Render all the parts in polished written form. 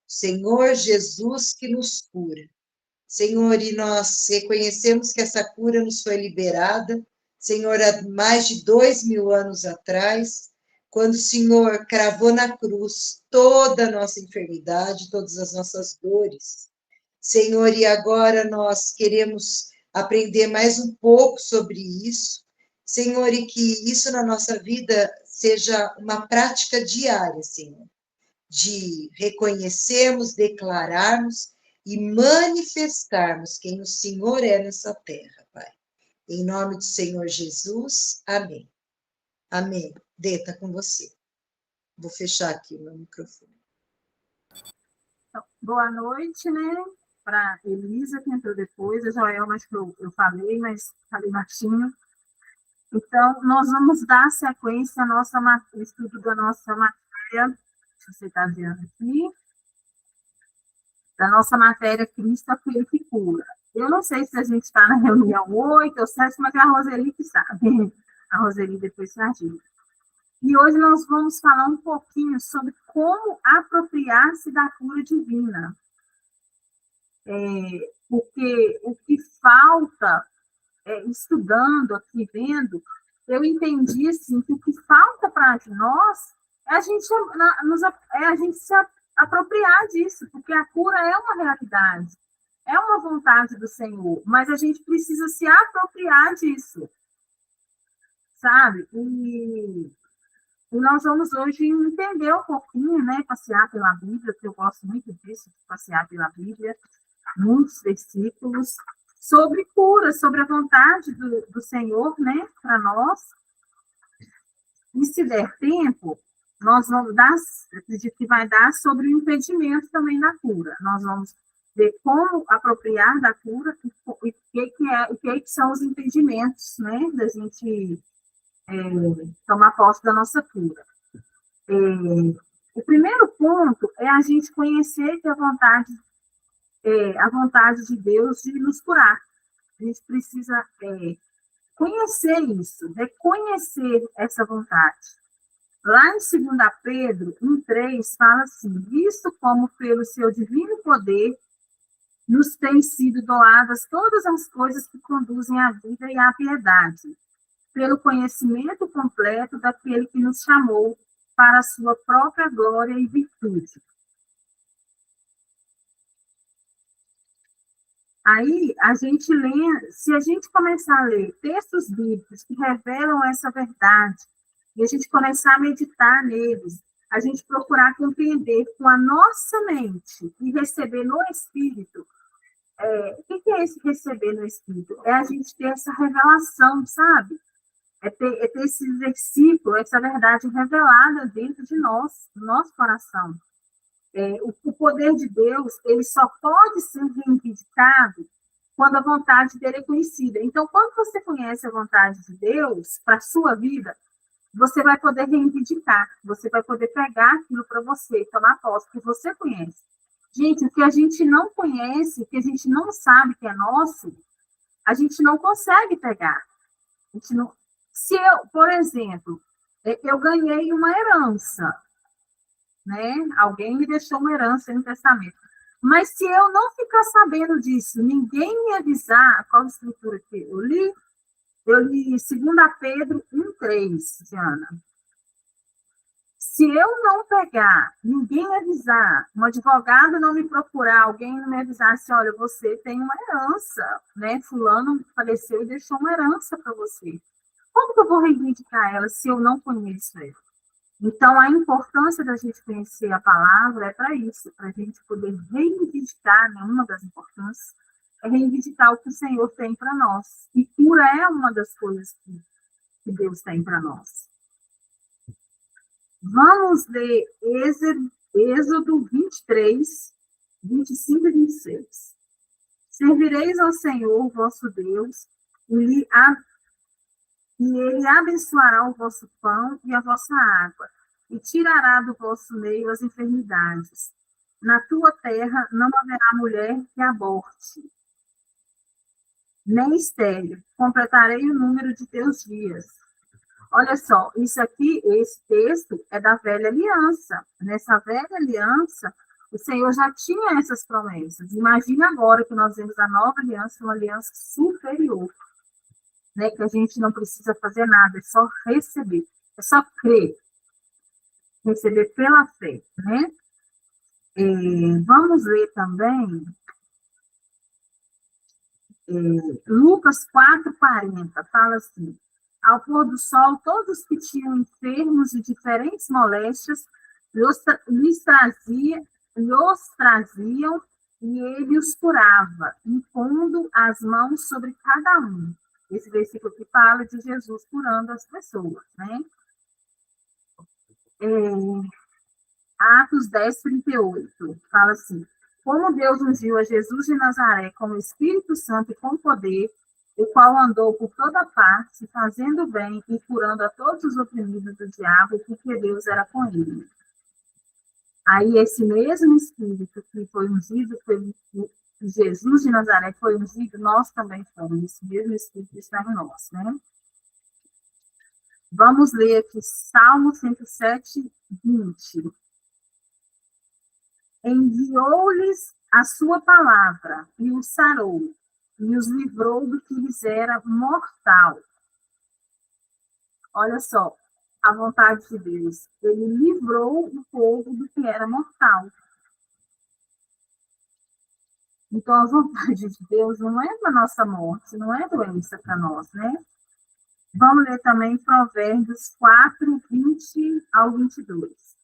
Senhor Jesus que nos cura. Senhor, e nós reconhecemos que essa cura nos foi liberada, Senhor, há mais de 2000 anos atrás, quando o Senhor cravou na cruz toda a nossa enfermidade, todas as nossas dores. Senhor, e agora nós queremos aprender mais um pouco sobre isso, Senhor, e que isso na nossa vida seja uma prática diária, Senhor, de reconhecermos, declararmos e manifestarmos quem o Senhor é nessa terra, Pai. Em nome do Senhor Jesus, amém. Amém. Dê, está com você. Vou fechar aqui o meu microfone. Então, boa noite, né? Para Elisa, que entrou depois, a Joelma, acho que eu falei, mas falei baixinho. Então, nós vamos dar sequência ao estudo da nossa matéria, deixa eu aceitar aqui, da nossa matéria Cristo, aquele que cura. Eu não sei se a gente está na reunião 8 ou 7, mas é a Roseli que sabe. A Roseli depois se ajuda. E hoje nós vamos falar um pouquinho sobre como apropriar-se da cura divina. Porque o que falta, estudando aqui, vendo, eu entendi assim, que o que falta para nós é a gente se apropriar disso, porque a cura é uma realidade, é uma vontade do Senhor, mas a gente precisa se apropriar disso, sabe? E nós vamos hoje entender um pouquinho, né, passear pela Bíblia, que eu gosto muito disso, de passear pela Bíblia, muitos versículos, sobre cura, sobre a vontade do Senhor, né, para nós. E se der tempo, nós vamos dar, acredito que vai dar sobre o impedimento também da cura. Nós vamos ver como apropriar da cura e o que são os impedimentos, né, da gente tomar posse da nossa cura. O primeiro ponto é a gente conhecer que a vontade de Deus de nos curar. A gente precisa conhecer isso, reconhecer essa vontade. Lá em 2 Pedro 1,3 fala assim: visto como pelo seu divino poder nos têm sido doadas todas as coisas que conduzem à vida e à piedade, pelo conhecimento completo daquele que nos chamou para a sua própria glória e virtude. Aí, a gente lê, se a gente começar a ler textos bíblicos que revelam essa verdade, e a gente começar a meditar neles, a gente procurar compreender com a nossa mente e receber no Espírito, o que é esse receber no Espírito? É a gente ter essa revelação, sabe? É ter esse versículo, essa verdade revelada dentro de nós, no nosso coração. O poder de Deus, ele só pode ser reivindicado quando a vontade dele é conhecida. Então, quando você conhece a vontade de Deus para a sua vida, você vai poder reivindicar, você vai poder pegar aquilo para você, tomar posse, que você conhece. Gente, o que a gente não conhece, o que a gente não sabe que é nosso, a gente não consegue pegar. A gente não... Se eu, por exemplo, eu ganhei uma herança, né? Alguém me deixou uma herança em testamento. Mas se eu não ficar sabendo disso, ninguém me avisar, qual escritura que eu li 2 Pedro 1,3, Diana. Se eu não pegar, ninguém me avisar, um advogado não me procurar, alguém não me avisar assim, olha, você tem uma herança, né? Fulano faleceu e deixou uma herança para você. Como que eu vou reivindicar ela se eu não conheço ela? Então, a importância da gente conhecer a palavra é para isso, para a gente poder reivindicar, né? Uma das importâncias é reivindicar o que o Senhor tem para nós. E cura é uma das coisas que Deus tem para nós. Vamos ler Êxodo 23, 25 e 26. Servireis ao Senhor, vosso Deus, e ele abençoará o vosso pão e a vossa água, e tirará do vosso meio as enfermidades. Na tua terra não haverá mulher que aborte, nem estéril. Completarei o número de teus dias. Olha só, isso aqui, esse texto é da velha aliança. Nessa velha aliança, O Senhor já tinha essas promessas. Imagine agora que nós vemos a nova aliança, uma aliança superior, né? Que a gente não precisa fazer nada, é só receber, é só crer, receber pela fé, né? Vamos ler também Lucas 4,40, fala assim: ao pôr do sol, todos que tinham enfermos de diferentes moléstias lhes traziam e ele os curava, impondo as mãos sobre cada um. Esse versículo que fala de Jesus curando as pessoas, né? Atos 10:38, fala assim: como Deus ungiu a Jesus de Nazaré com o Espírito Santo e com poder, o qual andou por toda parte, fazendo bem e curando a todos os oprimidos do diabo, porque Deus era com ele. Aí esse mesmo Espírito que foi ungido, Jesus de Nazaré foi ungido, nós também fomos, esse mesmo Espírito está em nós, né? Vamos ler aqui Salmo 107:20. Enviou-lhes a sua palavra e os sarou, e os livrou do que lhes era mortal. Olha só, a vontade de Deus. Ele livrou o povo do que era mortal. Então, a vontade de Deus não é para nossa morte, não é doença para nós, né? Vamos ler também Provérbios 4:20-22.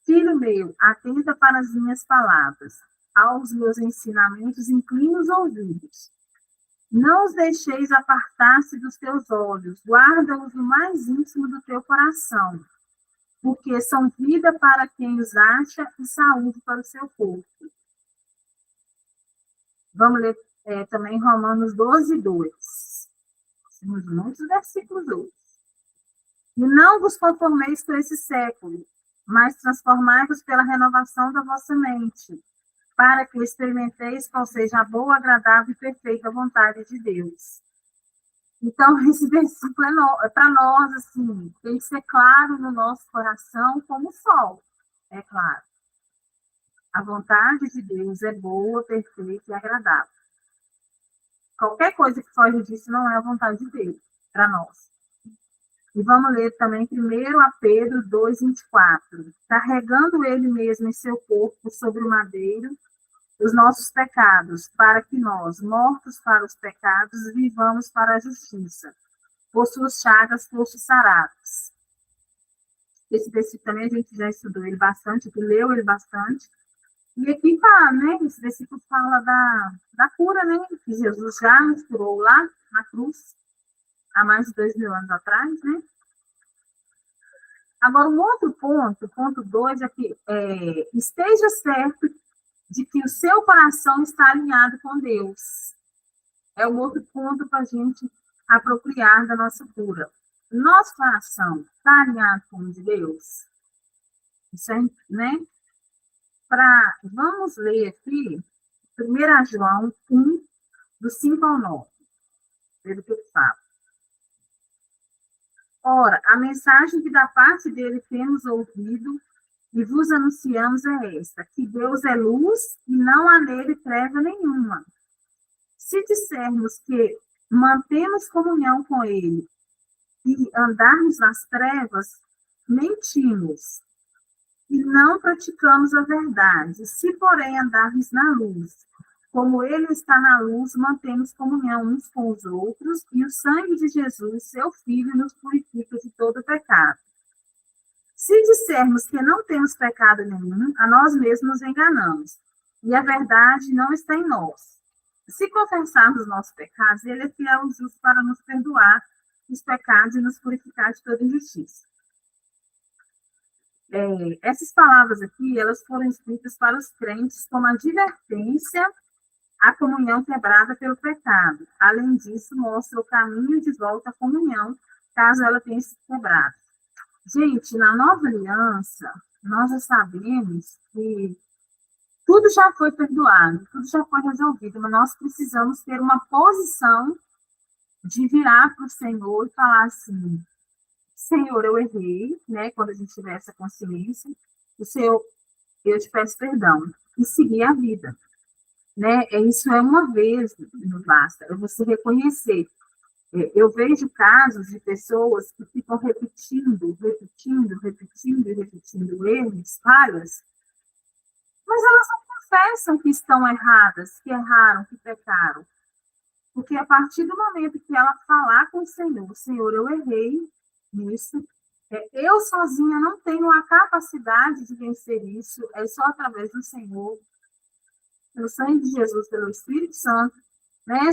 Filho meu, atenta para as minhas palavras, aos meus ensinamentos inclina os ouvidos. Não os deixeis apartar-se dos teus olhos, guarda-os no mais íntimo do teu coração, porque são vida para quem os acha e saúde para o seu corpo. Vamos ler também Romanos 12:2. Temos muitos versículos hoje. E não vos conformeis com esse século, mas transformai-vos pela renovação da vossa mente, para que experimenteis qual seja a boa, agradável e perfeita vontade de Deus. Então, esse versículo é para nós, assim, tem que ser claro no nosso coração como o sol, é claro. A vontade de Deus é boa, perfeita e agradável. Qualquer coisa que foge disso não é a vontade de Deus para nós. E vamos ler também 1 Pedro 2:24. Carregando ele mesmo em seu corpo sobre o madeiro, os nossos pecados, para que nós, mortos para os pecados, vivamos para a justiça. Por suas chagas fostes sarados. Esse versículo também a gente já estudou ele bastante, leu ele bastante. E aqui fala, né? Esse versículo fala da cura, né? Que Jesus já nos curou lá na cruz, há mais de 2.000 anos atrás, né? Agora, um outro ponto 2, é que esteja certo de que o seu coração está alinhado com Deus. É um outro ponto para a gente apropriar da nossa cura. Nosso coração está alinhado com o de Deus? Isso é, né? Vamos ler aqui 1 João 1, do 5 ao 9. Veja o que ele fala. Ora, a mensagem que da parte dele temos ouvido e vos anunciamos é esta, que Deus é luz e não há nele treva nenhuma. Se dissermos que mantemos comunhão com ele e andarmos nas trevas, mentimos e não praticamos a verdade. Se, porém, andarmos na luz, como ele está na luz, mantemos comunhão uns com os outros, e o sangue de Jesus, seu Filho, nos purifica de todo pecado. Se dissermos que não temos pecado nenhum, a nós mesmos nos enganamos, e a verdade não está em nós. Se confessarmos os nossos pecados, ele é fiel e justo para nos perdoar os pecados e nos purificar de toda injustiça. Essas palavras aqui, elas foram escritas para os crentes como advertência à comunhão quebrada pelo pecado. Além disso, mostra o caminho de volta à comunhão, caso ela tenha sido quebrada. Gente, na nova aliança, nós já sabemos que tudo já foi perdoado, tudo já foi resolvido, mas nós precisamos ter uma posição de virar para o Senhor e falar assim: Senhor, eu errei, né? Quando a gente tiver essa consciência, o Senhor eu te peço perdão, e seguir a vida, né? Isso é uma vez, não basta, é você reconhecer. Eu vejo casos de pessoas que ficam repetindo erros, falhas, mas elas não confessam que estão erradas, que erraram, que pecaram. Porque a partir do momento que ela falar com o Senhor, eu errei nisso, eu sozinha não tenho a capacidade de vencer isso, é só através do Senhor, pelo sangue de Jesus, pelo Espírito Santo, né?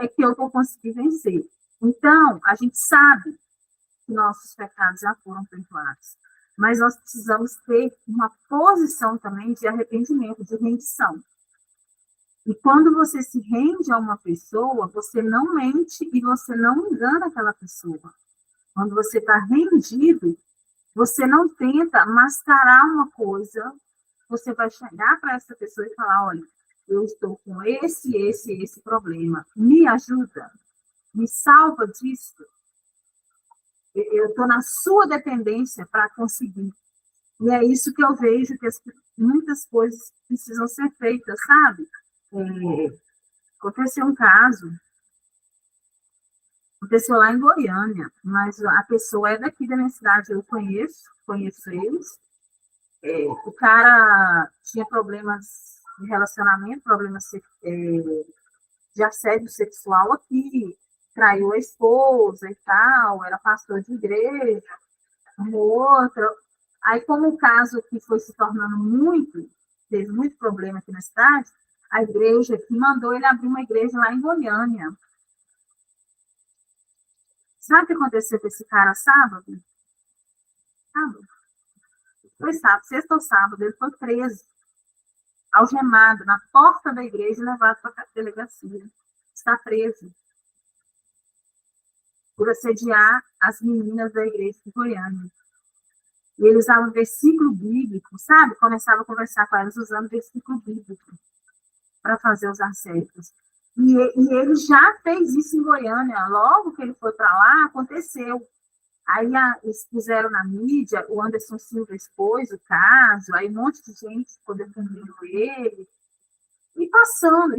É que eu vou conseguir vencer. Então, a gente sabe que nossos pecados já foram perdoados, mas nós precisamos ter uma posição também de arrependimento, de rendição. E quando você se rende a uma pessoa, você não mente e você não engana aquela pessoa. Quando você está rendido, você não tenta mascarar uma coisa, você vai chegar para essa pessoa e falar, olha, eu estou com esse problema, me ajuda, me salva disso. Eu estou na sua dependência para conseguir. E é isso que eu vejo, que muitas coisas precisam ser feitas, sabe? Aconteceu um caso, aconteceu lá em Goiânia, mas a pessoa é daqui da minha cidade, eu conheço eles. O cara tinha problemas de relacionamento, problemas de assédio sexual aqui, traiu a esposa e tal, era pastor de igreja, outra. Aí, como o caso que foi se tornando teve muito problema aqui na cidade, a igreja que mandou ele abrir uma igreja lá em Goiânia. Sabe o que aconteceu com esse cara sábado? Foi sábado, sexta ou sábado, ele foi preso, algemado, na porta da igreja e levado para a delegacia. Está preso por assediar as meninas da igreja de Goiânia. E ele usava versículo bíblico, sabe? Começava a conversar com elas usando versículo bíblico para fazer os assédios. E ele já fez isso em Goiânia. Logo que ele foi para lá, aconteceu. Aí eles puseram na mídia, o Anderson Silva expôs o caso, aí um monte de gente ficou defendendo ele. E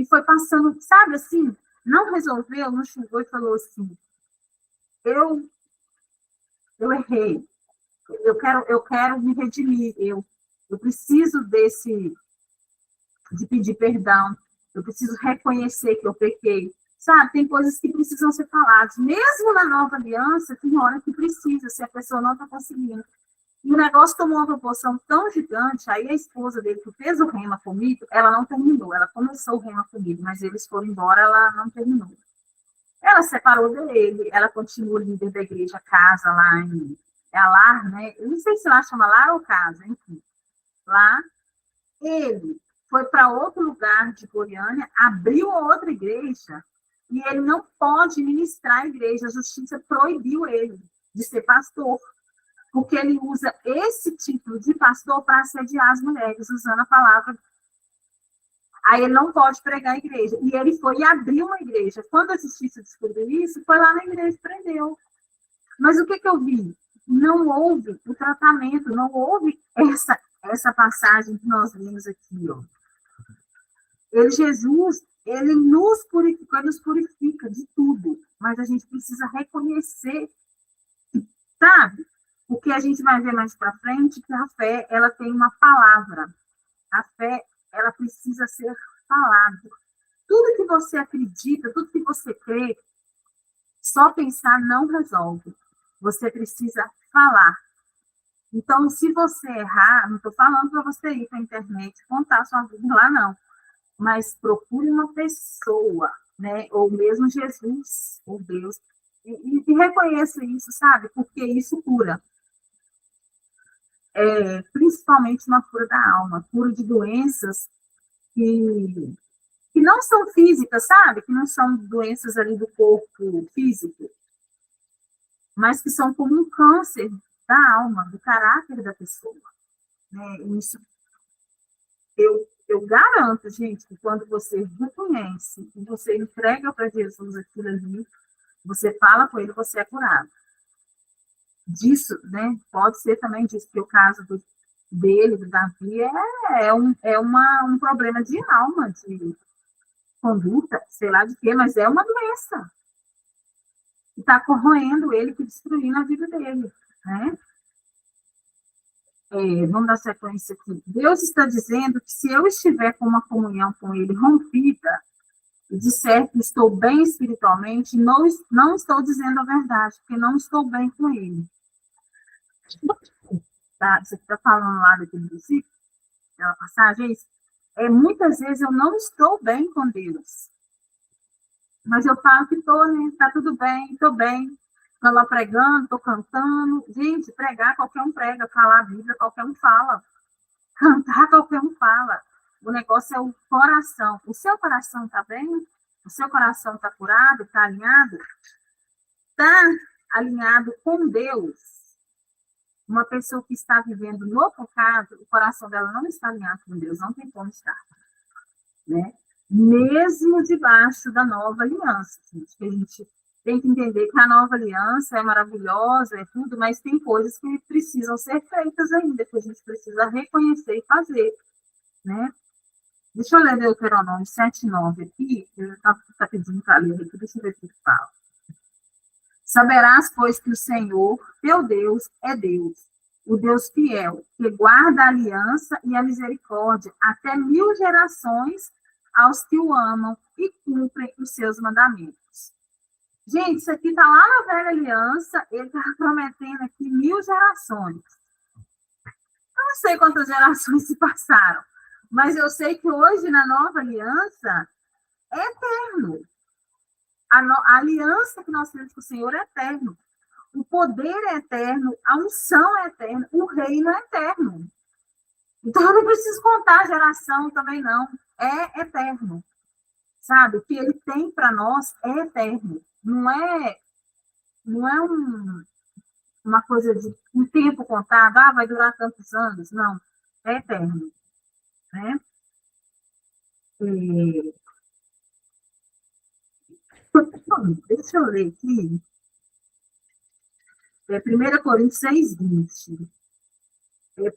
foi passando, sabe assim, não resolveu, não chegou e falou assim, eu errei, eu quero me redimir, eu preciso de pedir perdão, eu preciso reconhecer que eu pequei. Sabe, tem coisas que precisam ser faladas. Mesmo na nova aliança, tem hora que precisa, se a pessoa não está conseguindo. E o negócio tomou uma proporção tão gigante, aí a esposa dele, que fez o rema comigo, ela não terminou. Ela começou o rema comigo, mas eles foram embora, ela não terminou. Ela separou dele, ela continua líder da igreja, casa lá em Alar, né? Eu não sei se lá chama Lar ou casa, enfim. Lá, ele foi para outro lugar de Goiânia, abriu outra igreja, e ele não pode ministrar a igreja, a justiça proibiu ele de ser pastor, porque ele usa esse título de pastor para assediar as mulheres, usando a palavra. Aí ele não pode pregar a igreja. E ele foi e abriu uma igreja. Quando a justiça descobriu isso, foi lá na igreja e prendeu. Mas o que eu vi? Não houve o tratamento, não houve essa passagem que nós vimos aqui, ó. Jesus, ele nos purifica de tudo, mas a gente precisa reconhecer, sabe? O que a gente vai ver mais para frente, que a fé, ela tem uma palavra. A fé, ela precisa ser falada. Tudo que você acredita, tudo que você crê, só pensar não resolve. Você precisa falar. Então, se você errar, não estou falando para você ir para a internet contar sua vida lá, não. Mas procure uma pessoa, né? Ou mesmo Jesus, ou Deus, e reconheça isso, sabe? Porque isso cura. Principalmente uma cura da alma, cura de doenças que não são físicas, sabe? Que não são doenças ali do corpo físico, mas que são como um câncer da alma, do caráter da pessoa. Né? Isso eu garanto, gente, que quando você reconhece, que você entrega para Jesus aquilo ali, você fala com ele, você é curado. Disso, né? Pode ser também disso, que é o caso dele, do Davi, um problema de alma, de conduta, sei lá de quê, mas é uma doença. Que está corroendo ele, que destruindo a vida dele, né? Vamos dar sequência aqui. Deus está dizendo que se eu estiver com uma comunhão com ele rompida, e disser que estou bem espiritualmente, não estou dizendo a verdade, porque não estou bem com ele. Tá? Você está falando lá daquele princípio, aquela passagem, muitas vezes eu não estou bem com Deus. Mas eu falo que estou, né? Está tudo bem, estou bem. Estou lá pregando, estou cantando. Gente, pregar, qualquer um prega. Falar a Bíblia, qualquer um fala. Cantar, qualquer um fala. O negócio é o coração. O seu coração está bem? O seu coração está curado? Está alinhado? Está alinhado com Deus. Uma pessoa que está vivendo no pecado, o coração dela não está alinhado com Deus, não tem como estar. Né? Mesmo debaixo da nova aliança, gente, que a gente tem que entender que a nova aliança é maravilhosa, é tudo, mas tem coisas que precisam ser feitas ainda, que a gente precisa reconhecer e fazer, né? Deixa eu ler Deuteronômio 7:9 aqui, eu está pedindo para ler aqui, deixa eu ver o que fala. Saberás, pois, que o Senhor, teu Deus, é Deus, o Deus fiel, que guarda a aliança e a misericórdia até 1000 gerações aos que o amam e cumprem os seus mandamentos. Gente, isso aqui está lá na velha aliança, ele está prometendo aqui 1000 gerações. Eu não sei quantas gerações se passaram, mas eu sei que hoje, na nova aliança, é eterno. A aliança que nós temos com o Senhor é eterno. O poder é eterno, a unção é eterna, o reino é eterno. Então, eu não preciso contar a geração também, não. É eterno. Sabe? O que ele tem para nós é eterno. Não é uma coisa de um tempo contado, vai durar tantos anos. Não. É eterno. Né? Deixa eu ler aqui. 1 Coríntios 6:20.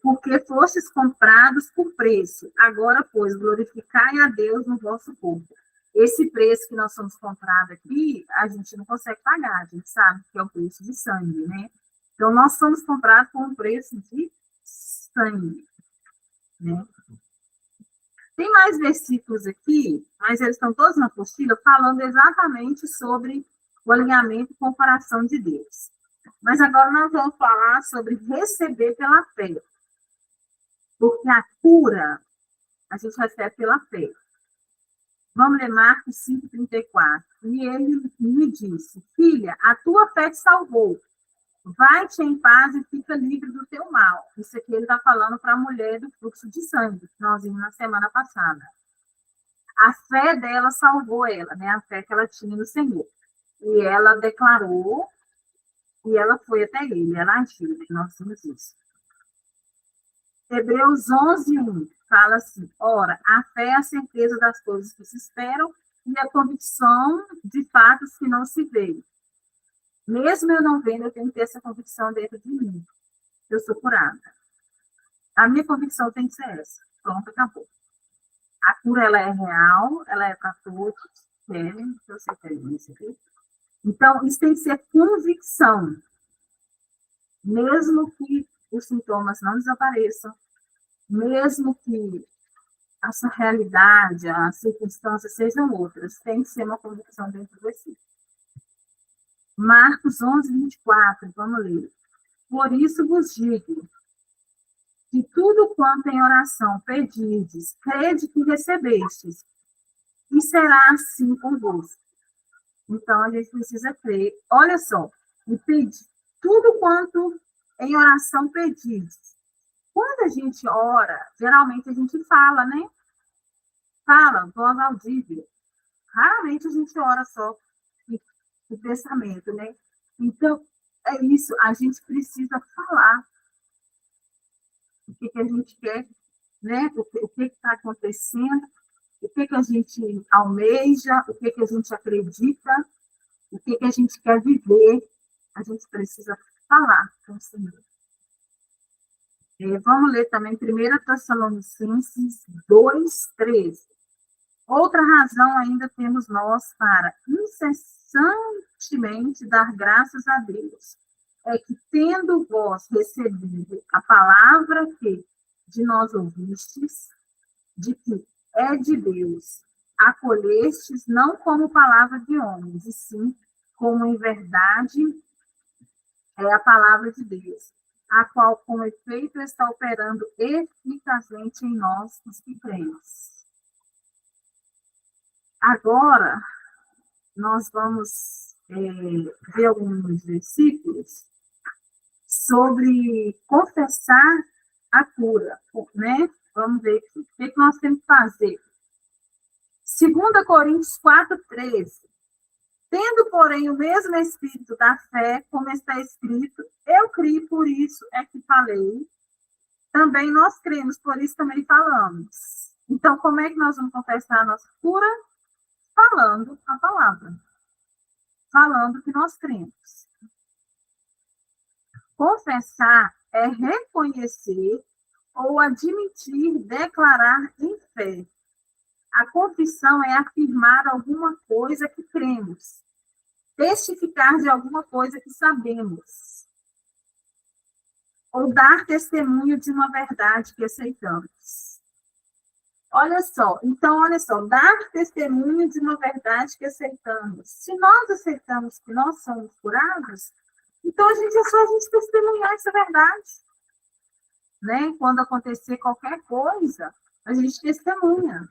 Porque fostes comprados por preço. Agora, pois, glorificai a Deus no vosso corpo. Esse preço que nós somos comprados aqui, a gente não consegue pagar, a gente sabe que é o preço de sangue, né? Então, nós somos comprados com um preço de sangue, né? Tem mais versículos aqui, mas eles estão todos na apostila, falando exatamente sobre o alinhamento com o coração de Deus. Mas agora nós vamos falar sobre receber pela fé. Porque a cura a gente recebe pela fé. Vamos ler Marcos 5:34. E ele me disse: filha, a tua fé te salvou. Vai-te em paz e fica livre do teu mal. Isso aqui ele está falando para a mulher do fluxo de sangue, que nós vimos na semana passada. A fé dela salvou ela, né? A fé que ela tinha no Senhor. E ela declarou, e ela foi até ele, ela agiu, né? Nós vimos isso. Hebreus 11:1 fala assim: ora, a fé é a certeza das coisas que se esperam e a convicção de fatos que não se veem. Mesmo eu não vendo, eu tenho que ter essa convicção dentro de mim. Eu sou curada. A minha convicção tem que ser essa. Pronto, acabou. A cura, ela é real, ela é para todos. Querem, eu sei que é isso aqui. Então, isso tem que ser convicção. Mesmo que os sintomas não desapareçam, mesmo que a sua realidade, as circunstâncias sejam outras, tem que ser uma convicção dentro de você. Marcos 11:24, vamos ler. Por isso vos digo, que tudo quanto em oração pedirdes, crede que recebestes, e será assim convosco. Então, a gente precisa crer. Olha só, e pedir tudo quanto em oração pedirdes. Quando a gente ora, geralmente a gente fala, né? Fala, voz audível. Raramente a gente ora só o pensamento, né? Então, é isso, a gente precisa falar o que a gente quer, né? O que está acontecendo, o que a gente almeja, o que a gente acredita, o que a gente quer viver, a gente precisa falar com o Senhor. Vamos ler também 1 Tessalonicenses 2:13. Outra razão ainda temos nós para incessantemente dar graças a Deus, é que, tendo vós recebido a palavra que de nós ouvistes, de que é de Deus, acolhestes não como palavra de homens, e sim como em verdade é a palavra de Deus, a qual com efeito está operando eficazmente em nós, os que cremos. Agora, nós vamos ver alguns versículos sobre confessar a cura, né? Vamos ver o que nós temos que fazer. 2 Coríntios 4:13. Tendo, porém, o mesmo espírito da fé, como está escrito, eu criei, por isso é que falei. Também nós cremos, por isso também falamos. Então, como é que nós vamos confessar a nossa cura? Falando a palavra. Falando que nós cremos. Confessar é reconhecer ou admitir, declarar em fé. A confissão é afirmar alguma coisa que cremos, testificar de alguma coisa que sabemos, ou dar testemunho de uma verdade que aceitamos. Olha só, dar testemunho de uma verdade que aceitamos. Se nós aceitamos que nós somos curados, então é só a gente testemunhar essa verdade. Né? Quando acontecer qualquer coisa, a gente testemunha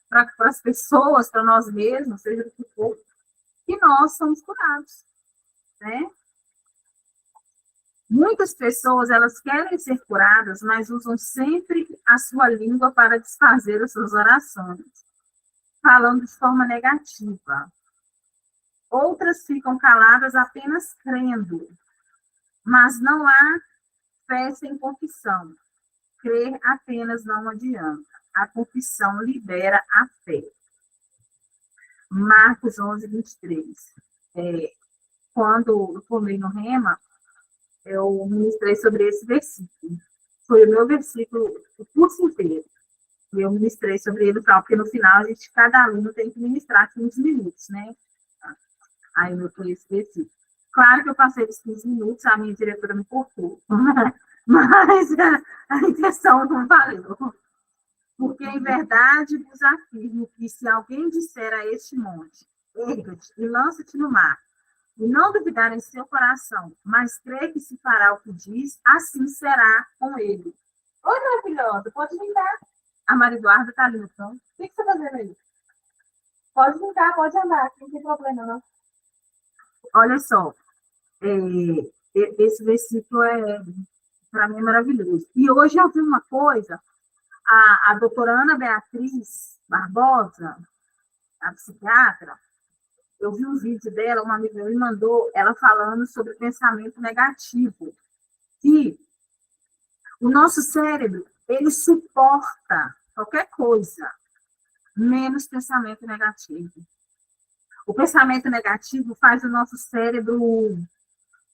para as pessoas, para nós mesmos, seja o que for, que nós somos curados. Né? Muitas pessoas, elas querem ser curadas, mas usam sempre a sua língua para desfazer as suas orações, falando de forma negativa. Outras ficam caladas apenas crendo, mas não há fé sem confissão. Crer apenas não adianta. A confissão libera a fé. Marcos 11:23. Quando eu formei no Rema, eu ministrei sobre esse versículo. Foi o meu versículo o curso inteiro. E eu ministrei sobre ele, porque no final, cada aluno tem que ministrar 15 minutos, né? Aí eu fui esse versículo. Claro que eu passei os 15 minutos, a minha diretora me cortou. Mas a intenção não valeu. Porque, em verdade, vos afirmo que se alguém disser a este monte, erga-te e lança-te no mar, e não duvidar em seu coração, mas crer que se fará o que diz, assim será com ele. Oi, maravilhosa, pode brincar. A Maria Eduarda está ali no chão. O que você está fazendo aí? Pode brincar, pode andar, não tem problema, não. Olha só, esse versículo para mim é maravilhoso. E hoje eu vi uma coisa, a doutora Ana Beatriz Barbosa, a psiquiatra, eu vi um vídeo dela, uma amiga me mandou, ela falando sobre pensamento negativo. Que o nosso cérebro, ele suporta qualquer coisa, menos pensamento negativo. O pensamento negativo faz o nosso cérebro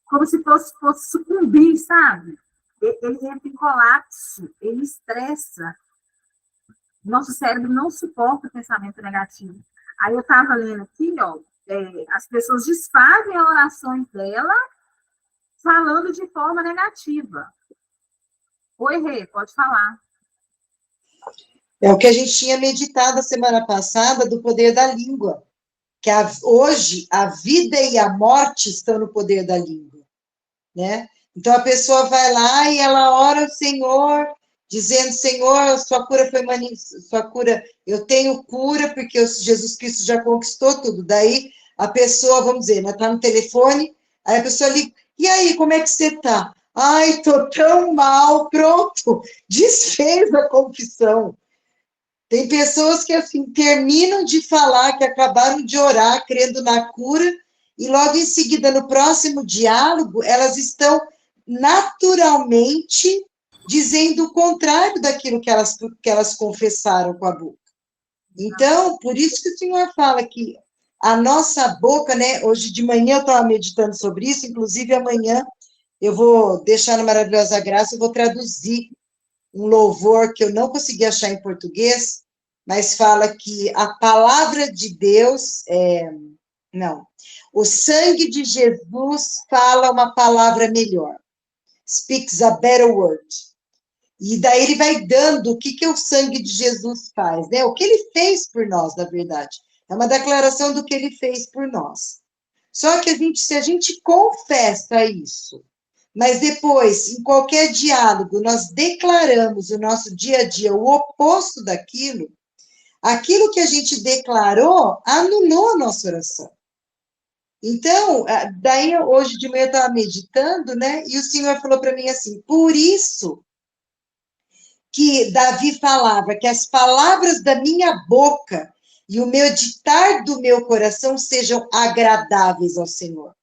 como se fosse sucumbir, sabe? Ele entra em colapso, ele estressa. Nosso cérebro não suporta o pensamento negativo. Aí eu estava lendo aqui, ó, as pessoas desfazem as orações dela falando de forma negativa. Oi, Rê, pode falar. É o que a gente tinha meditado a semana passada do poder da língua. Que hoje a vida e a morte estão no poder da língua. Né? Então a pessoa vai lá e ela ora ao Senhor, dizendo: Senhor, sua cura foi sua cura, eu tenho cura, porque Jesus Cristo já conquistou tudo. Daí a pessoa, vamos dizer, está no telefone, aí a pessoa liga: e aí, como é que você está? Ai, estou tão mal, pronto, desfez a confissão. Tem pessoas que, assim, terminam de falar, que acabaram de orar, crendo na cura, e logo em seguida, no próximo diálogo, elas estão naturalmente dizendo o contrário daquilo que elas confessaram com a boca. Então, por isso que o Senhor fala que a nossa boca, né? Hoje de manhã eu estava meditando sobre isso, inclusive amanhã eu vou deixar na Maravilhosa Graça, eu vou traduzir um louvor que eu não consegui achar em português, mas fala que a palavra de Deus, não, o sangue de Jesus fala uma palavra melhor, speaks a better word. E daí ele vai dando o que o sangue de Jesus faz, né? O que ele fez por nós, na verdade. É uma declaração do que ele fez por nós. Só que se a gente confessa isso, mas depois, em qualquer diálogo, nós declaramos o nosso dia a dia o oposto daquilo, aquilo que a gente declarou anulou a nossa oração. Então, daí hoje de manhã eu estava meditando, né? E o Senhor falou para mim assim: por isso que Davi falava que as palavras da minha boca e o meditar do meu coração sejam agradáveis ao Senhor.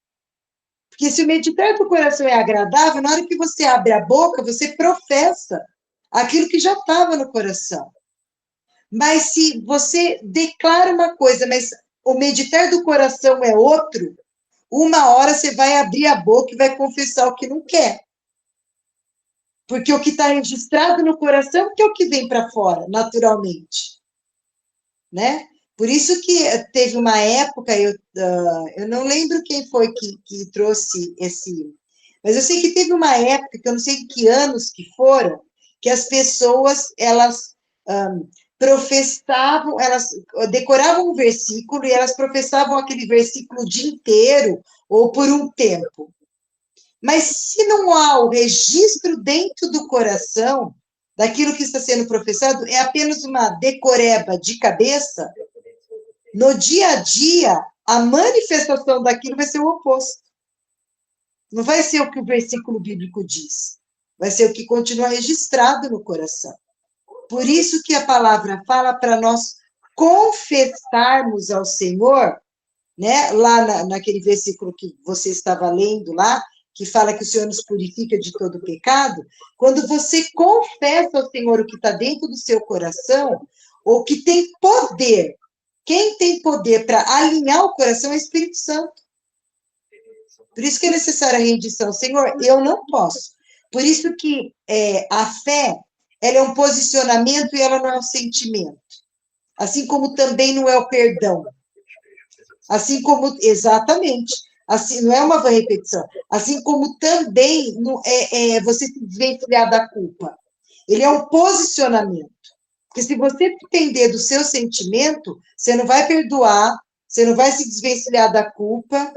Porque se o meditar do coração é agradável, na hora que você abre a boca, você professa aquilo que já estava no coração. Mas se você declara uma coisa, mas o meditar do coração é outro, uma hora você vai abrir a boca e vai confessar o que não quer. Porque o que está registrado no coração que é o que vem para fora, naturalmente. Né? Por isso que teve uma época, eu não lembro quem foi que trouxe esse... Mas eu sei que teve uma época, que eu não sei que anos que foram, que as pessoas, elas professavam, elas decoravam um versículo e elas professavam aquele versículo o dia inteiro ou por um tempo. Mas se não há o registro dentro do coração daquilo que está sendo professado, é apenas uma decoreba de cabeça, no dia a dia, a manifestação daquilo vai ser o oposto. Não vai ser o que o versículo bíblico diz, vai ser o que continua registrado no coração. Por isso que a palavra fala para nós confessarmos ao Senhor, né? Lá naquele versículo que você estava lendo lá, que fala que o Senhor nos purifica de todo pecado, quando você confessa ao Senhor o que está dentro do seu coração, ou que tem poder, quem tem poder para alinhar o coração é o Espírito Santo. Por isso que é necessária a rendição. Senhor, eu não posso. Por isso que a fé, ela é um posicionamento e ela não é um sentimento. Assim como também não é o perdão. Assim como, exatamente, assim, não é uma repetição, assim como também não você se desvencilhar da culpa. Ele é um posicionamento. Porque se você depender do seu sentimento, você não vai perdoar, você não vai se desvencilhar da culpa,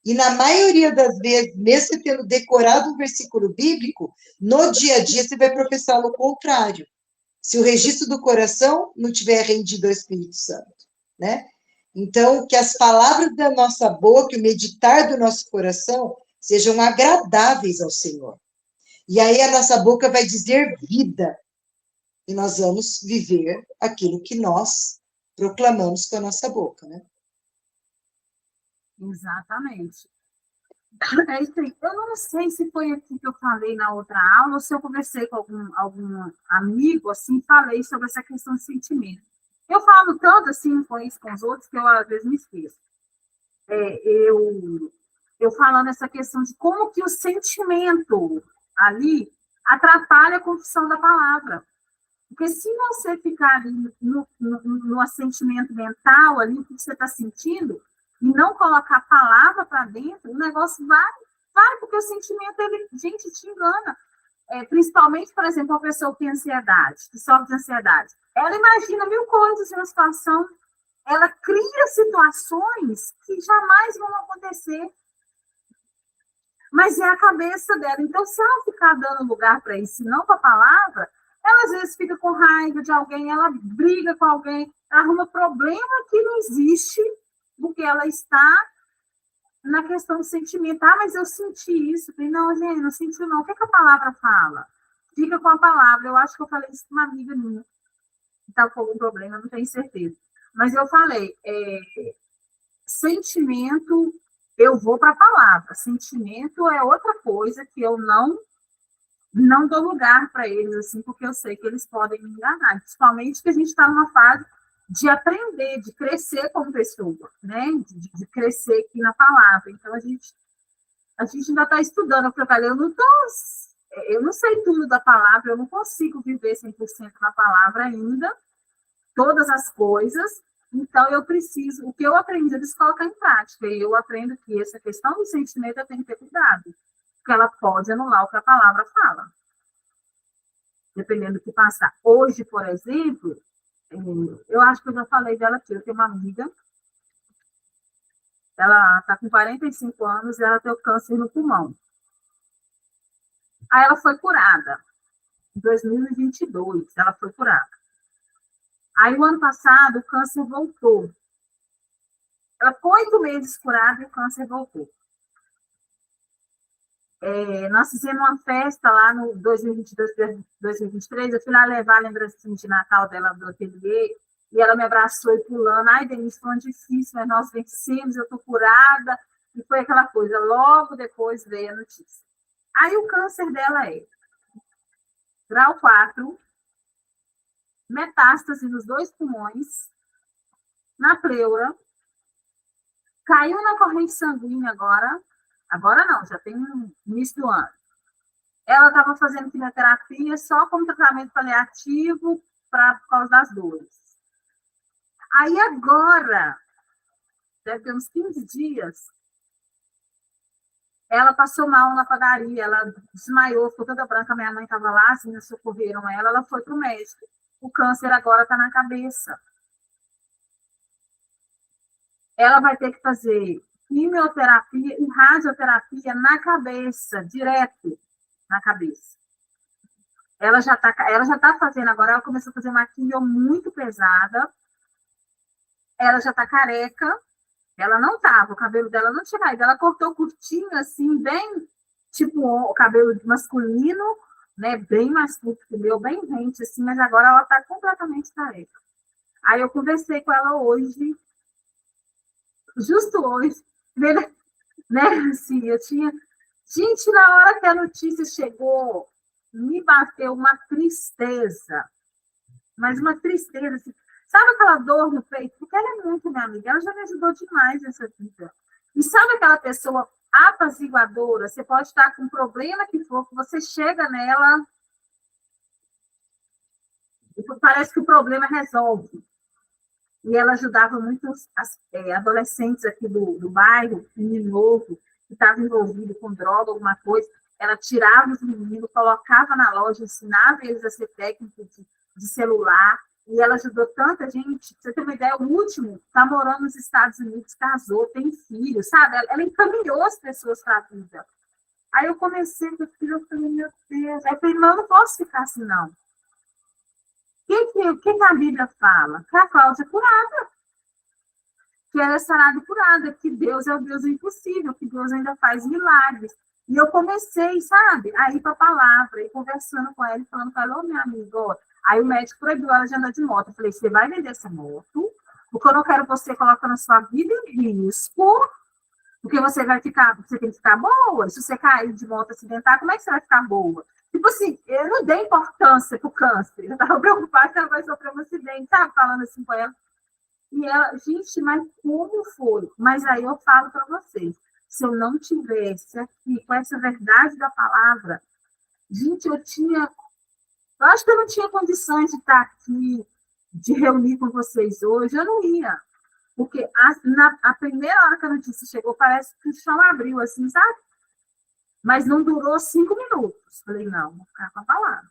e na maioria das vezes, mesmo você tendo decorado um versículo bíblico, no dia a dia você vai professar o contrário. Se o registro do coração não tiver rendido ao Espírito Santo, né? Então, que as palavras da nossa boca, o meditar do nosso coração, sejam agradáveis ao Senhor. E aí a nossa boca vai dizer vida. E nós vamos viver aquilo que nós proclamamos com a nossa boca, né? Exatamente. É isso aí. Eu não sei se foi aqui que eu falei na outra aula, ou se eu conversei com algum amigo, assim, falei sobre essa questão de sentimento. Eu falo tanto assim com isso com os outros que eu às vezes me esqueço. Eu falando essa questão de como que o sentimento ali atrapalha a confissão da palavra. Porque se você ficar ali no assentimento mental, ali, o que você está sentindo, e não colocar a palavra para dentro, o negócio vai, porque o sentimento, ele, gente, te engana. Principalmente, por exemplo, uma pessoa que tem ansiedade, que sofre de ansiedade. Ela imagina mil coisas na situação, ela cria situações que jamais vão acontecer. Mas é a cabeça dela. Então, se ela ficar dando lugar para isso, não com a palavra, ela às vezes fica com raiva de alguém, ela briga com alguém, ela arruma problema que não existe, porque ela está na questão do sentimento. Ah, mas eu senti isso. Falei, não, gente, não sentiu não. O que a palavra fala? Fica com a palavra. Eu acho que eu falei isso com uma amiga minha que está com algum problema, não tenho certeza. Mas eu falei, sentimento, eu vou para a palavra. Sentimento é outra coisa que eu não dou lugar para eles, assim, porque eu sei que eles podem me enganar, principalmente que a gente está numa fase de aprender, de crescer como pessoa, né? De crescer aqui na palavra. Então, a gente ainda está estudando, eu falei, eu não estou Eu não sei tudo da palavra, eu não consigo viver 100% na palavra ainda, todas as coisas, então eu preciso, o que eu aprendi, eles colocam em prática, e eu aprendo que essa questão do sentimento eu tenho que ter cuidado, porque ela pode anular o que a palavra fala, dependendo do que passar. Hoje, por exemplo, eu acho que eu já falei dela aqui, eu tenho uma amiga, ela está com 45 anos e ela tem câncer no pulmão. Aí ela foi curada, em 2022, ela foi curada. Aí, o ano passado, o câncer voltou. Ela ficou 8 meses curada e o câncer voltou. Nós fizemos uma festa lá no 2022, 2023, eu fui lá levar a lembrancinha de Natal dela do ateliê, e ela me abraçou e pulando, ai, Denise, foi difícil, mas nós vencemos, eu estou curada, e foi aquela coisa, logo depois veio a notícia. Aí o câncer dela é grau 4, metástase nos 2 pulmões, na pleura, caiu na corrente sanguínea agora não, já tem um início do ano. Ela estava fazendo quimioterapia só como tratamento paliativo por causa das dores. Aí agora, deve ter uns 15 dias, ela passou mal na padaria, ela desmaiou, ficou toda branca, minha mãe estava lá, as meninas socorreram ela foi para o médico. O câncer agora está na cabeça. Ela vai ter que fazer quimioterapia e radioterapia na cabeça, direto na cabeça. Ela já tá fazendo agora, ela começou a fazer uma quimio muito pesada, ela já está careca, ela não estava, o cabelo dela não tinha caído, ela cortou curtinho, assim, bem, tipo, o cabelo masculino, né, bem mais curto que o meu, bem rente, assim, mas agora ela está completamente careca. Aí eu conversei com ela hoje, justo hoje, né, assim, eu tinha... Gente, na hora que a notícia chegou, me bateu uma tristeza, mas uma tristeza, assim, sabe aquela dor no peito? Porque ela é muito minha amiga, ela já me ajudou demais nessa vida. E sabe aquela pessoa apaziguadora? Você pode estar com um problema que for, que você chega nela e parece que o problema resolve. E ela ajudava muito adolescentes aqui do bairro, menino novo, que estava envolvido com droga, alguma coisa. Ela tirava os meninos, colocava na loja, ensinava eles a ser técnico de celular. E ela ajudou tanta gente. Pra você ter uma ideia, o último está morando nos Estados Unidos, casou, tem filho, sabe? Ela encaminhou as pessoas para a vida. Aí eu comecei com aquilo, eu falei, meu Deus. Aí eu falei, não posso ficar assim, não. O que a Bíblia fala? Que a Cláudia é curada. Que ela é sarada e curada, que Deus é o Deus impossível, que Deus ainda faz milagres. E eu comecei, sabe, a ir para a palavra, e conversando com ela, falando com ela, ô, minha amiga, ó. Aí o médico proibiu ela de andar de moto. Eu falei, você vai vender essa moto, porque eu não quero você colocando a sua vida em risco, porque você tem que ficar boa. Se você cair de moto acidentar, como é que você vai ficar boa? Tipo assim, eu não dei importância pro câncer. Eu estava preocupada que ela vai sofrer um acidente, sabe? Falando assim com ela. E ela, gente, mas como foi? Mas aí eu falo para vocês, se eu não tivesse aqui com essa verdade da palavra, gente, eu acho que eu não tinha condições de estar aqui, de reunir com vocês hoje, eu não ia. Porque a primeira hora que a notícia chegou, parece que o chão abriu, assim, sabe? Mas não durou 5 minutos. Falei, não, vou ficar com a palavra.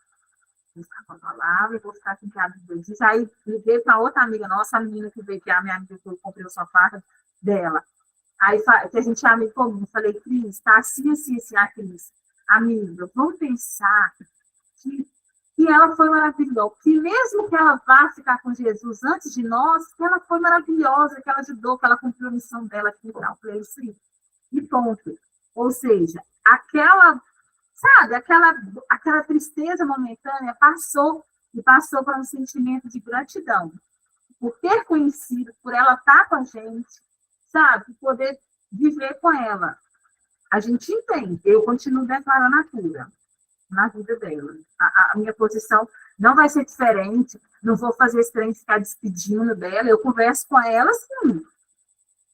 Vou ficar com a palavra, vou ficar aqui em casa 2 dias. Aí liguei para outra amiga nossa, a menina que veio, que é a minha amiga que eu comprei o sofá dela. Aí que a gente é amigo comum. Falei, Cris, tá assim, assim, assim, a Cris. Amiga, vamos pensar que ela foi maravilhosa. Que mesmo que ela vá ficar com Jesus antes de nós, que ela foi maravilhosa, que ela ajudou, que ela cumpriu a missão dela aqui. Não, falei, sim. E ponto. Ou seja, sabe, aquela tristeza momentânea passou para um sentimento de gratidão. Por ter conhecido, por ela estar com a gente, sabe, poder viver com ela. A gente entende, eu continuo declarando a cura na vida dela. A minha posição não vai ser diferente, não vou fazer esse trem ficar despedindo dela, eu converso com ela, sim.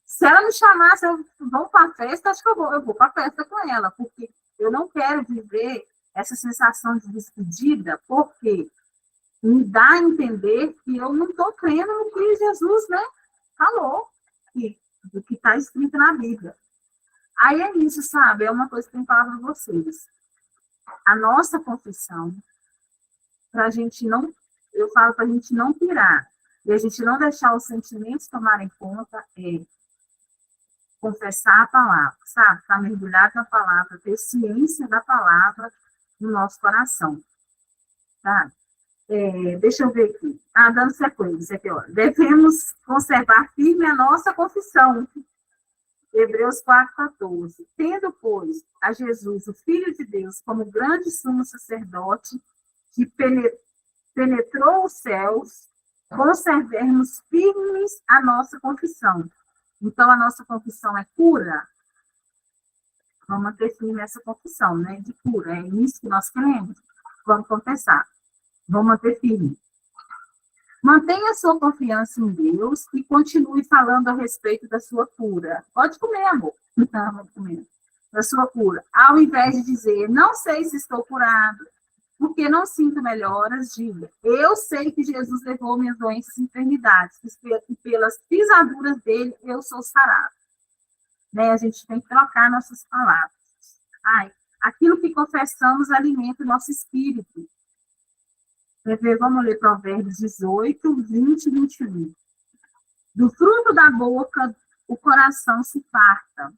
Se ela me chamar, se eu vou para a festa, acho que eu vou para a festa com ela, porque eu não quero viver essa sensação de despedida, porque me dá a entender que eu não estou crendo no que Jesus, né, falou, do que está escrito na Bíblia. Aí é isso, sabe? É uma coisa que eu falo para vocês. A nossa confissão, para a gente não, eu falo para a gente não pirar, e a gente não deixar os sentimentos tomarem conta, é confessar a palavra, sabe? Estar mergulhado na palavra, ter ciência da palavra no nosso coração, tá? Deixa eu ver aqui. Dando sequência aqui, ó. Devemos conservar firme a nossa confissão. Hebreus 4,14. Tendo, pois, a Jesus, o Filho de Deus, como grande sumo sacerdote, que penetrou os céus, conservemos firmes a nossa confissão. Então, a nossa confissão é cura. Vamos manter firme essa confissão, né? De cura. É isso que nós queremos. Vamos confessar. Vamos manter firme. Mantenha sua confiança em Deus e continue falando a respeito da sua cura. Pode comer, amor. Não, pode comer. Da sua cura. Ao invés de dizer, não sei se estou curado, porque não sinto melhoras, diga, eu sei que Jesus levou minhas doenças e enfermidades, e pelas pisaduras dele eu sou sarado. Né? A gente tem que trocar nossas palavras. Aquilo que confessamos alimenta o nosso espírito. Vamos ler Provérbios 18, 20 e 21. Do fruto da boca, o coração se farta.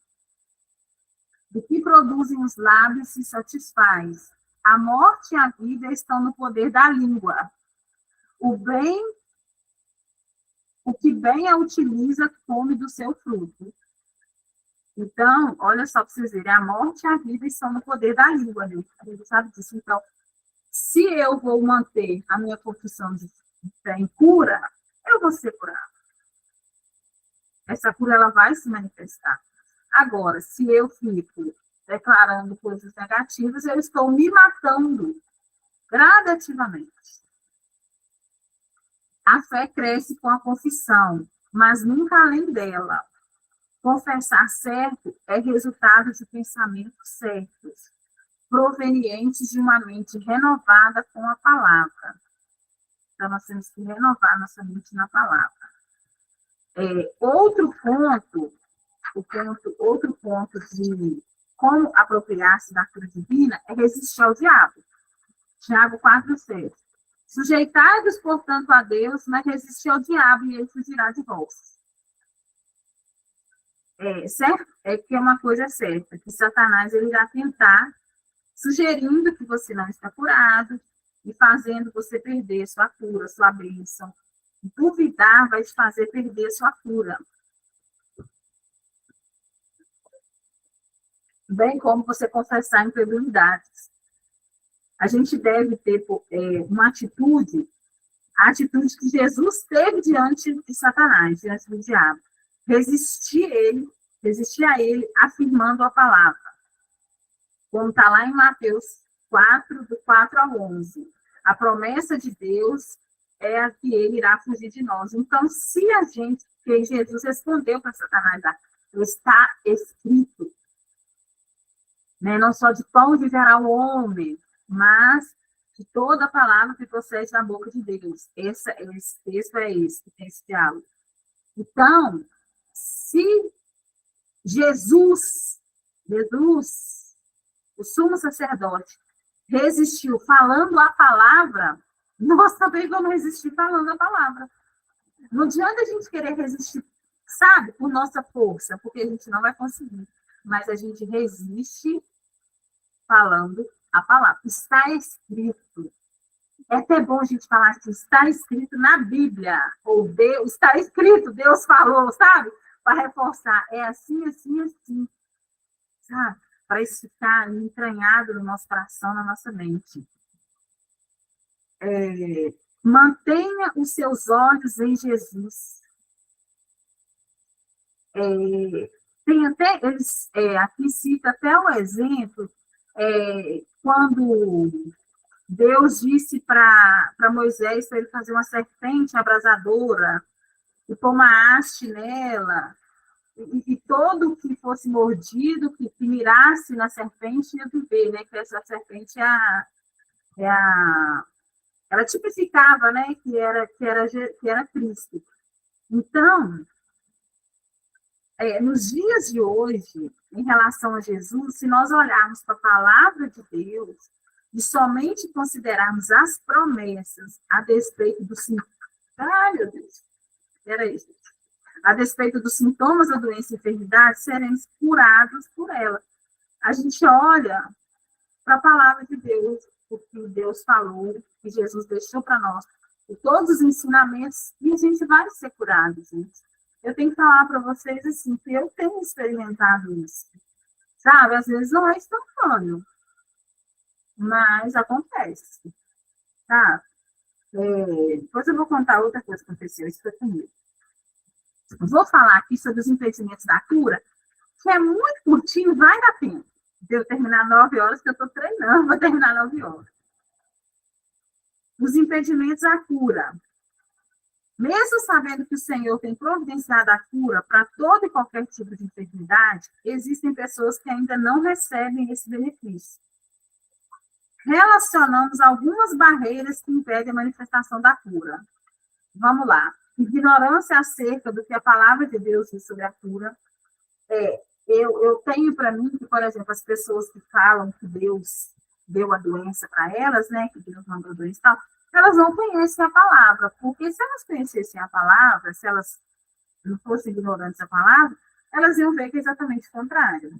Do que produzem os lábios se satisfaz. A morte e a vida estão no poder da língua. O que bem a utiliza, come do seu fruto. Então, olha só para vocês verem, a morte e a vida estão no poder da língua. Deus sabe disso. Então, se eu vou manter a minha confissão de fé em cura, eu vou ser curado. Essa cura, ela vai se manifestar. Agora, se eu fico declarando coisas negativas, eu estou me matando gradativamente. A fé cresce com a confissão, mas nunca além dela. Confessar certo é resultado de pensamentos certos, provenientes de uma mente renovada com a palavra. Então, nós temos que renovar nossa mente na palavra. Outro ponto de como apropriar-se da cura divina é resistir ao diabo. Tiago 4,7. Sujeitai-vos, portanto, a Deus, mas resistir ao diabo e ele fugirá de vós. Certo? Que é uma coisa certa, que Satanás ele irá tentar, sugerindo que você não está curado e fazendo você perder sua cura, sua bênção. Duvidar vai te fazer perder sua cura. Bem como você confessar incredulidades. A gente deve ter uma atitude, a atitude que Jesus teve diante de Satanás, diante do diabo. Resistir a ele, afirmando a palavra. Como está lá em Mateus 4, do 4 ao 11. A promessa de Deus é a que ele irá fugir de nós. Então, se a gente, que Jesus respondeu para Satanás, está escrito, né? Não só de pão viverá o homem, mas de toda a palavra que procede da boca de Deus. Esse texto é esse, que tem esse diálogo. Então, se Jesus, o sumo sacerdote, resistiu falando a palavra, nós também vamos resistir falando a palavra. Não adianta a gente querer resistir, sabe, por nossa força, porque a gente não vai conseguir. Mas a gente resiste falando a palavra. Está escrito. É até bom a gente falar que está escrito na Bíblia. Ou Deus, está escrito, Deus falou, sabe? Para reforçar. É assim, assim, assim. Sabe? Para isso ficar entranhado no nosso coração, na nossa mente. Mantenha os seus olhos em Jesus. Tem até, eles aqui cita até o exemplo, quando Deus disse para Moisés para ele fazer uma serpente abrasadora e pôr uma haste nela, e todo que fosse mordido, que mirasse na serpente, ia viver, né? Que essa serpente ela tipificava, né? Que era Cristo. Então, nos dias de hoje, em relação a Jesus, se nós olharmos para a palavra de Deus e somente considerarmos as promessas a despeito do ai, meu Deus, peraí, gente. A despeito dos sintomas da doença e enfermidade, seremos curados por ela. A gente olha para a palavra de Deus, o que Deus falou, que Jesus deixou para nós, e todos os ensinamentos, e a gente vai ser curado, gente. Eu tenho que falar para vocês assim, que eu tenho experimentado isso. Sabe? Às vezes não é instantâneo, mas acontece. Tá? Depois eu vou contar outra coisa que aconteceu, isso foi comigo. Vou falar aqui sobre os impedimentos da cura, que é muito curtinho, vai dar tempo de eu terminar 9 horas, que eu estou treinando, vou terminar 9 horas. Os impedimentos à cura. Mesmo sabendo que o Senhor tem providenciado a cura para todo e qualquer tipo de enfermidade, existem pessoas que ainda não recebem esse benefício. Relacionamos algumas barreiras que impedem a manifestação da cura. Vamos lá. Ignorância acerca do que a palavra de Deus diz sobre a cura. Eu tenho para mim que, por exemplo, as pessoas que falam que Deus deu a doença para elas, né, que Deus mandou a doença e tal, elas não conhecem a palavra, porque se elas conhecessem a palavra, se elas não fossem ignorantes da palavra, elas iam ver que é exatamente o contrário.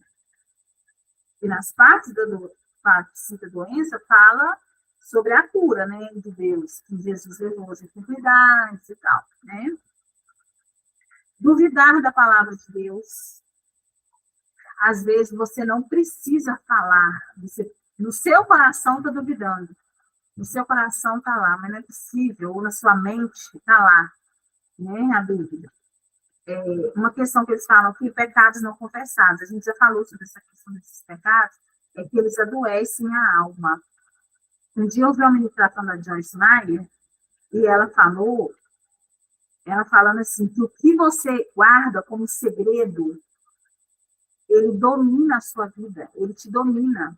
E nas partes da doença, fala sobre a cura, né, de Deus, que Jesus levou as enfermidades e tal, né? Duvidar da palavra de Deus. Às vezes você não precisa falar, no seu coração está duvidando, no seu coração está lá, mas não é possível, ou na sua mente está lá, né, a dúvida. Uma questão que eles falam aqui, pecados não confessados, a gente já falou sobre essa questão desses pecados, é que eles adoecem a alma. Um dia eu vi uma ministração da Joyce Meyer, e ela falando assim, que o que você guarda como segredo, ele domina a sua vida, ele te domina.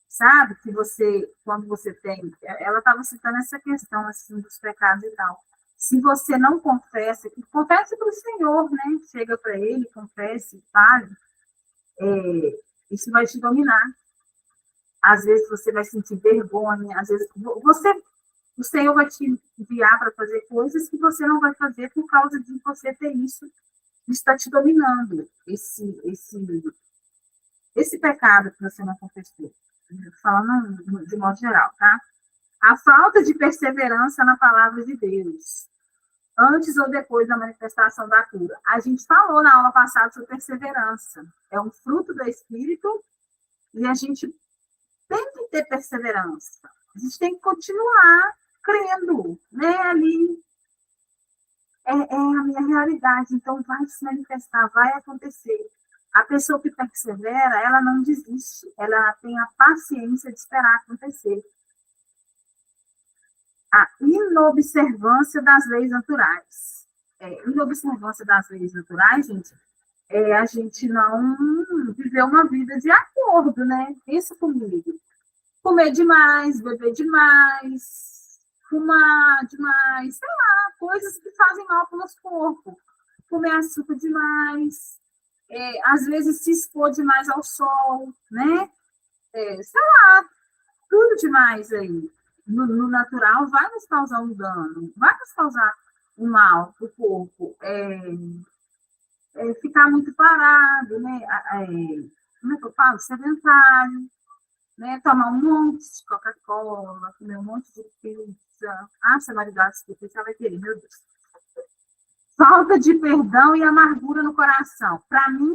Sabe que você, quando você tem, ela estava citando essa questão assim, dos pecados e tal. Se você não confessa, confesse para o Senhor, né? Chega para ele, confesse, fale, isso vai te dominar. Às vezes você vai sentir vergonha, às vezes o Senhor vai te enviar para fazer coisas que você não vai fazer por causa de você ter isso está te dominando, esse pecado que você não confessou. Falando de modo geral, tá? A falta de perseverança na palavra de Deus, antes ou depois da manifestação da cura. A gente falou na aula passada sobre perseverança. É um fruto do Espírito e a gente tem que ter perseverança. A gente tem que continuar crendo, né? Ali é a minha realidade, então vai se manifestar, vai acontecer. A pessoa que persevera, ela não desiste, ela tem a paciência de esperar acontecer. A inobservância das leis naturais. Inobservância das leis naturais, gente, a gente não viver uma vida de acordo, né? Pensa comigo. Comer demais, beber demais, fumar demais, sei lá, coisas que fazem mal para o nosso corpo. Comer açúcar demais, às vezes se expor demais ao sol, né? Sei lá, tudo demais aí. No natural vai nos causar um dano, vai nos causar um mal para o corpo. Ficar muito parado, né? Como é que eu falo? Sedentário, né? Tomar um monte de Coca-Cola, comer um monte de pizza. Você vai ligar as pizzas, você vai querer, meu Deus. Falta de perdão e amargura no coração. Para mim,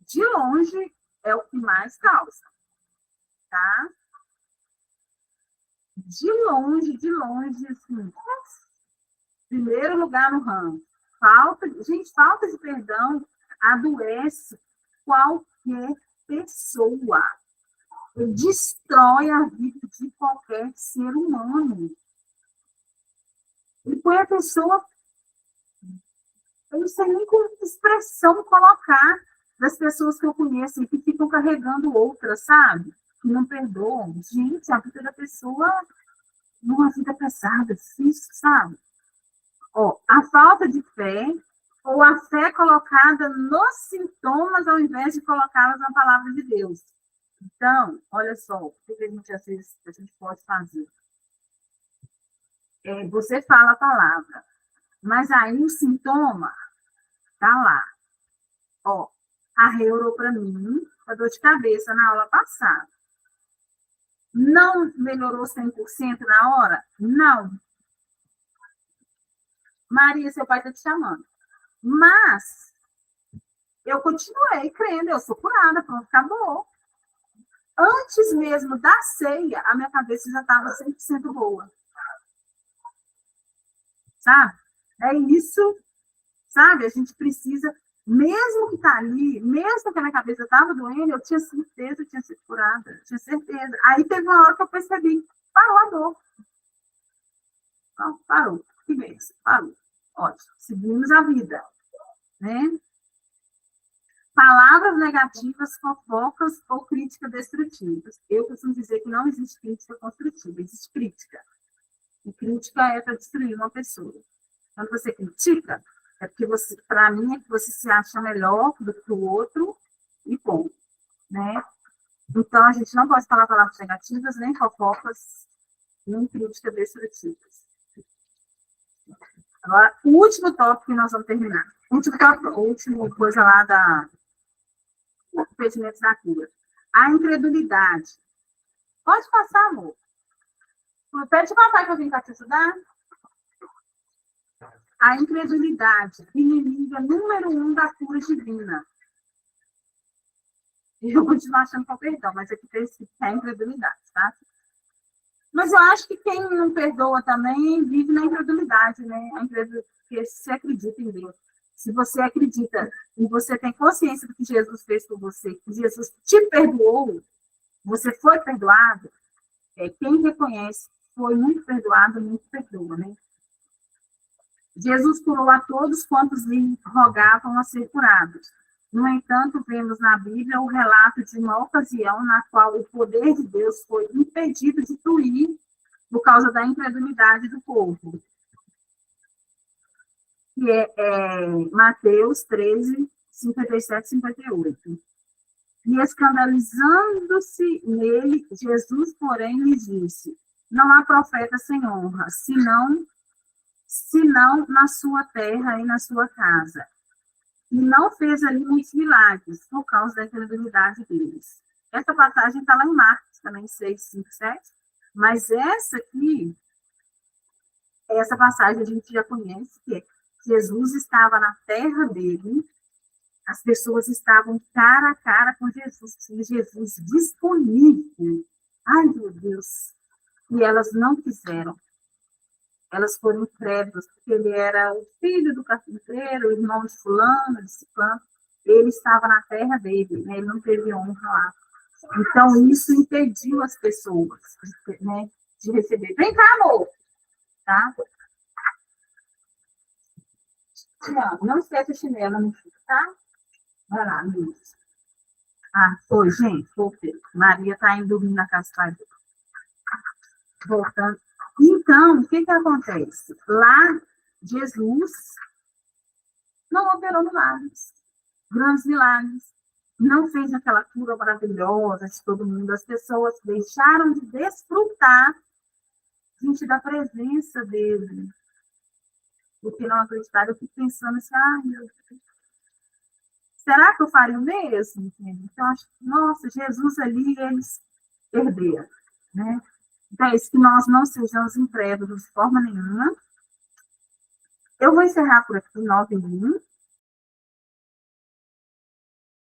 de longe, é o que mais causa, tá? De longe, assim, primeiro lugar no ranking. Falta de perdão adoece qualquer pessoa. Destrói a vida de qualquer ser humano. E põe a pessoa Eu não sei nem com que expressão colocar das pessoas que eu conheço e que ficam carregando outras, sabe? Que não perdoam. Gente, a vida da pessoa numa vida pesada, difícil, sabe? Ó, a falta de fé ou a fé colocada nos sintomas ao invés de colocá-las na palavra de Deus. Então, olha só, o que a gente às vezes a gente pode fazer. Você fala a palavra, mas aí o sintoma tá lá. Ó, a Rê orou para mim, a dor de cabeça na aula passada. Não melhorou 100% na hora? Não. Maria, seu pai está te chamando. Mas eu continuei crendo, eu sou curada, pronto, acabou. Antes mesmo da ceia, a minha cabeça já estava 100% boa. Sabe? É isso, sabe? A gente precisa, mesmo que tá ali, mesmo que a minha cabeça estava doendo, eu tinha certeza que tinha sido curada, tinha certeza. Aí teve uma hora que eu percebi, parou a dor. Então, parou. Que vez? Parou. Ótimo. Seguimos a vida, né? Palavras negativas, fofocas ou críticas destrutivas. Eu costumo dizer que não existe crítica construtiva, existe crítica. E crítica é para destruir uma pessoa. Quando você critica, é porque você, para mim, é que você se acha melhor do que o outro e bom, né? Então, a gente não pode falar palavras negativas, nem fofocas, nem críticas destrutivas. Agora, o último tópico que nós vamos terminar. Última coisa lá da impedimentos da cura. A incredulidade. Pode passar, amor. Pede para o papai que eu vim para te ajudar. A incredulidade, inimiga número 1 da cura divina. Eu continuo achando que é o perdão, mas aqui tem escrito que é a incredulidade, tá? Mas eu acho que quem não perdoa também vive na incredulidade, né? A incredulidade, porque se acredita em Deus. Se você acredita e você tem consciência do que Jesus fez por você, que Jesus te perdoou, você foi perdoado, quem reconhece foi muito perdoado, muito perdoa, né? Jesus curou a todos quantos lhe rogavam a ser curados. No entanto, vemos na Bíblia o relato de uma ocasião na qual o poder de Deus foi impedido de fluir por causa da incredulidade do povo. Que é Mateus 13, 57 e 58. E escandalizando-se nele, Jesus, porém, lhe disse: não há profeta sem honra, senão na sua terra e na sua casa. E não fez ali muitos milagres, por causa da incredulidade deles. Essa passagem está lá em Marcos, também 6, 5, 7. Mas essa passagem a gente já conhece, que é Jesus estava na terra dele, as pessoas estavam cara a cara com Jesus, tinha Jesus disponível. Ai, meu Deus! E elas não quiseram. Elas foram incrédulas, porque ele era o filho do carpinteiro, o irmão de fulano, de ciclano. Ele estava na terra dele, né? Ele não teve honra lá. Então, isso impediu as pessoas, né, de receber. Vem cá, amor! Tá? Não esquece a chinela, não fica, tá? Vai lá, Luiz. Oi, gente, voltei. Maria está indo dormir na casa do pai dele. Voltando. Então, o que acontece? Lá, Jesus não operou milagres, grandes milagres, não fez aquela cura maravilhosa de todo mundo. As pessoas deixaram de desfrutar, gente, da presença dele. Porque não acreditaram, eu fico pensando assim, meu Deus, será que eu faria o mesmo? Então, acho que, nossa, Jesus ali, eles perderam, né? Então, é isso, que nós não sejamos incrédulos de forma nenhuma. Eu vou encerrar por aqui, 9h01.